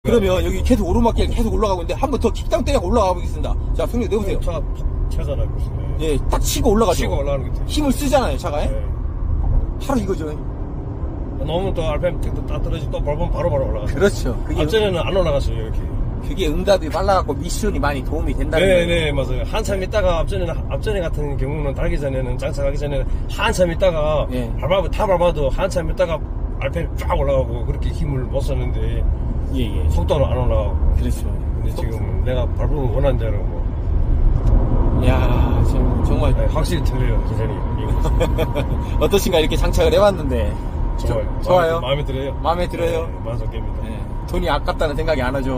그러면 여기 계속 오르막길 계속 올라가고 있는데 한 번 더 킥다운 때리고 올라가 보겠습니다. 자, 승리 내보세요. 차가 팍 튀어잖아요. 예, 딱 치고 올라가죠. 치고 올라가는 게 힘을 쓰잖아요, 차가. 네. 바로 이거죠. 너무 또 RPM 딱 떨어지 또 밟으면 바로바로 올라가요. 그렇죠. 앞전에는 안 올라갔어요, 이렇게. 그게 응답이 빨라갖고 미션이 많이 도움이 된다는 거예요. 네, 맞아요. 한참 있다가 앞전에 같은 경우는 달기 전에는, 장착하기 전에는 한참 있다가, 다 밟아도 한참 있다가 RPM 쫙 올라가고 그렇게 힘을 못 썼는데, 속도는 안 올라가고. 그렇죠. 근데 지금 내가 밟으면 원하는 대로 뭐. 야, 정말. 네, 확실히 틀려요, 기사님. 어떠신가 이렇게 장착을 해봤는데. 좋아요. 좋아요. 마음에 들어요. 마음에 들어요. 네, 만족입니다. 돈이 아깝다는 생각이 안 하죠.